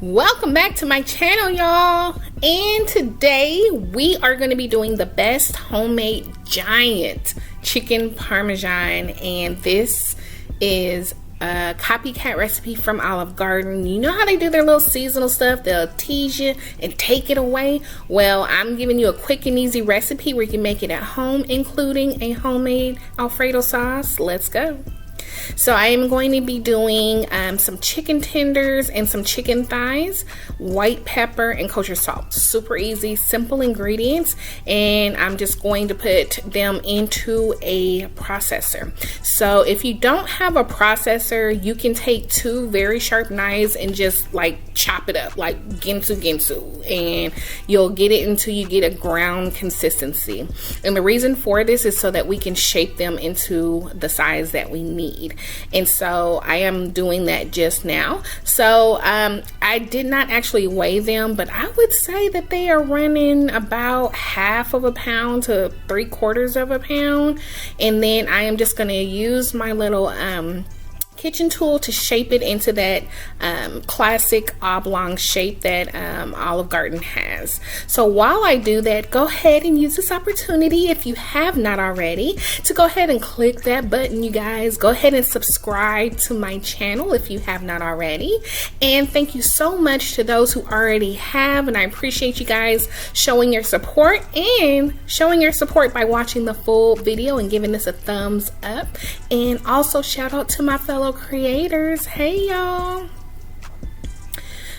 Welcome back to my channel, y'all. And today we are going to be doing the best homemade giant chicken parmesan, and this is a copycat recipe from Olive Garden. You know how they do their little seasonal stuff? They'll tease you and take it away. Well, I'm giving you a quick and easy recipe where you can make it at home, including a homemade Alfredo sauce. Let's go. So I am going to be doing some chicken tenders and some chicken thighs, white pepper, and kosher salt. Super easy, simple ingredients, and I'm just going to put them into a processor. So if you don't have a processor, you can take two very sharp knives and just like chop it up like ginsu, and you'll get it until you get a ground consistency. And the reason for this is so that we can shape them into the size that we need. And so I am doing that just now. So I did not actually weigh them, but I would say that they are running about half of a pound to 3/4 of a pound. And then I am just going to use my little kitchen tool to shape it into that classic oblong shape that Olive Garden has. So while I do that, go ahead and use this opportunity, if you have not already, to go ahead and click that button. You guys, go ahead and subscribe to my channel if you have not already. And thank you so much to those who already have, and I appreciate you guys showing your support by watching the full video and giving this a thumbs up. And also shout out to my fellow creators. Hey y'all.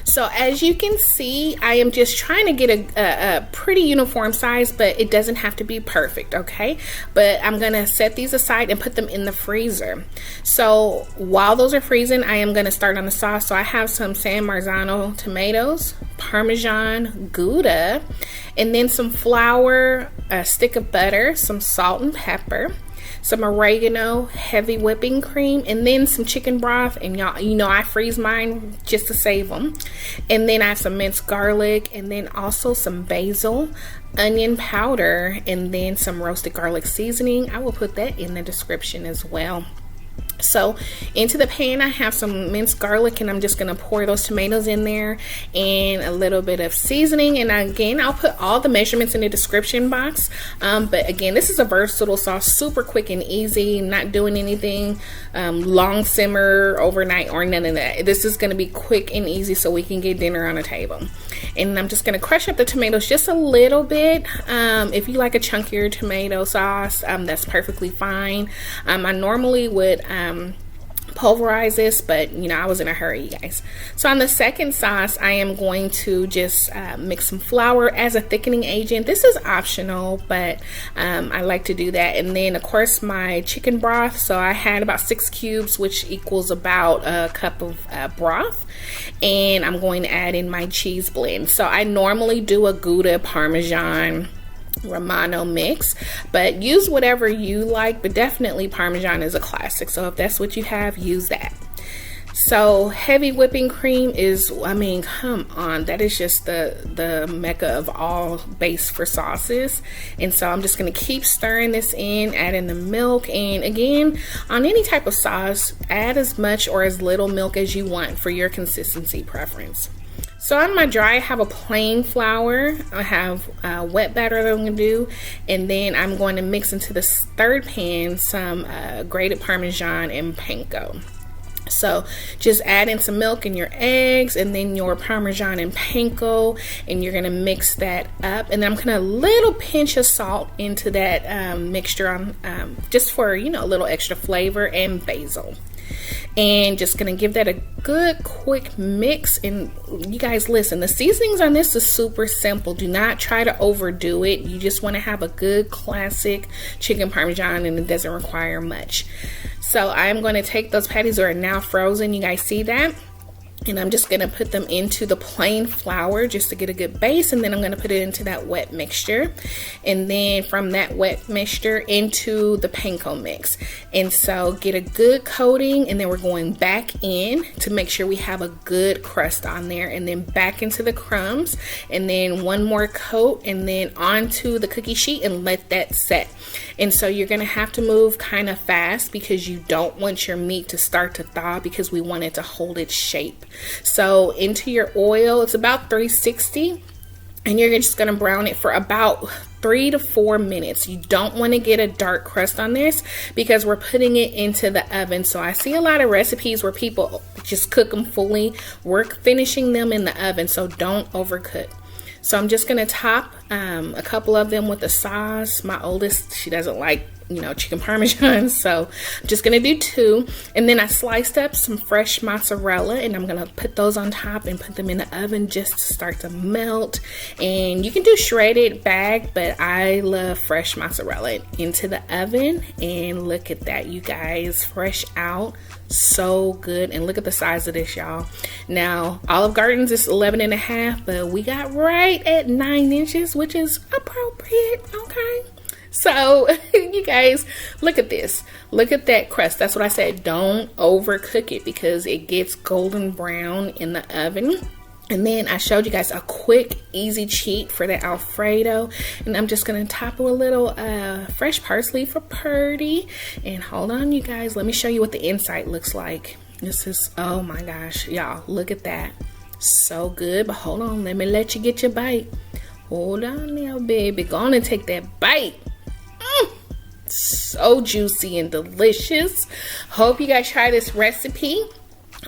So as you can see, I am just trying to get a pretty uniform size, but it doesn't have to be perfect, okay? But I'm gonna set these aside and put them in the freezer. So while those are freezing, I am gonna start on the sauce. So I have some San Marzano tomatoes, Parmesan, Gouda, and then some flour, a stick of butter, some salt and pepper, some oregano, heavy whipping cream, and then some chicken broth. And y'all, you know I freeze mine just to save them. And then I have some minced garlic, and then also some basil, onion powder, and then some roasted garlic seasoning. I will put that in the description as well. So into the pan I have some minced garlic, and I'm just going to pour those tomatoes in there and a little bit of seasoning. And again, I'll put all the measurements in the description box. But again, this is a versatile sauce, super quick and easy, not doing anything long simmer overnight or none of that. This is going to be quick and easy so we can get dinner on the table. And I'm just going to crush up the tomatoes just a little bit. If you like a chunkier tomato sauce, that's perfectly fine. I normally would pulverize this, but you know, I was in a hurry, you guys. So on the second sauce, I am going to just mix some flour as a thickening agent. This is optional, but I like to do that. And then of course my chicken broth. So I had about 6 cubes, which equals about a cup of broth. And I'm going to add in my cheese blend. So I normally do a Gouda Parmesan Romano mix, but use whatever you like, but definitely Parmesan is a classic. So if that's what you have, use that. So heavy whipping cream is, I mean, come on, that is just the mecca of all base for sauces. And so I'm just going to keep stirring this in, add in the milk. And again, on any type of sauce, add as much or as little milk as you want for your consistency preference. So on my dry, I have a plain flour. I have wet batter that I'm going to do, and then I'm going to mix into the third pan some grated Parmesan and panko. So just add in some milk and your eggs, and then your Parmesan and panko, and you're going to mix that up. And then I'm going to a little pinch of salt into that mixture on just for, you know, a little extra flavor, and basil. And just gonna give that a good quick mix. And you guys, listen, the seasonings on this is super simple. Do not try to overdo it. You just want to have a good classic chicken parmesan, and it doesn't require much. So I'm going to take those patties that are now frozen, you guys see that, and I'm just going to put them into the plain flour just to get a good base. And then I'm going to put it into that wet mixture, and then from that wet mixture into the panko mix. And so get a good coating, and then we're going back in to make sure we have a good crust on there, and then back into the crumbs, and then one more coat, and then onto the cookie sheet, and let that set. And so you're going to have to move kind of fast because you don't want your meat to start to thaw, because we want it to hold its shape. So into your oil, it's about 360, and you're just gonna brown it for about 3 to 4 minutes. You don't want to get a dark crust on this because we're putting it into the oven. So I see a lot of recipes where people just cook them fully. We're finishing them in the oven, so don't overcook. So I'm just gonna top a couple of them with the sauce. My oldest, she doesn't like, you know, chicken parmesan, so I'm just gonna do 2. And then I sliced up some fresh mozzarella, and I'm gonna put those on top and put them in the oven just to start to melt. And you can do shredded bag, but I love fresh mozzarella. Into the oven, and look at that, you guys, fresh out. So good. And look at the size of this, y'all. Now Olive Garden's is 11.5, but we got right at 9 inches, which is appropriate. Okay, so you guys, look at this. Look at that crust. That's what I said, don't overcook it because it gets golden brown in the oven. And then I showed you guys a quick, easy cheat for the Alfredo. And I'm just going to top with a little fresh parsley for Purdy. And hold on, you guys. Let me show you what the inside looks like. This is, oh my gosh, y'all, look at that. So good. But hold on, let me let you get your bite. Hold on now, baby. Go on and take that bite. So juicy and delicious. Hope you guys try this recipe.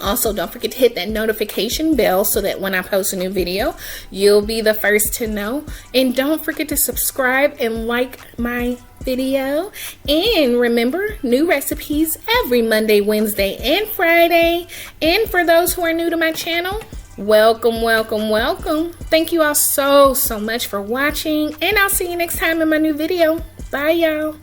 Also, don't forget to hit that notification bell so that when I post a new video, you'll be the first to know. And don't forget to subscribe and like my video. And remember, new recipes every Monday, Wednesday, and Friday. And for those who are new to my channel, welcome, welcome, welcome. Thank you all so much for watching. And I'll see you next time in my new video. Bye, y'all.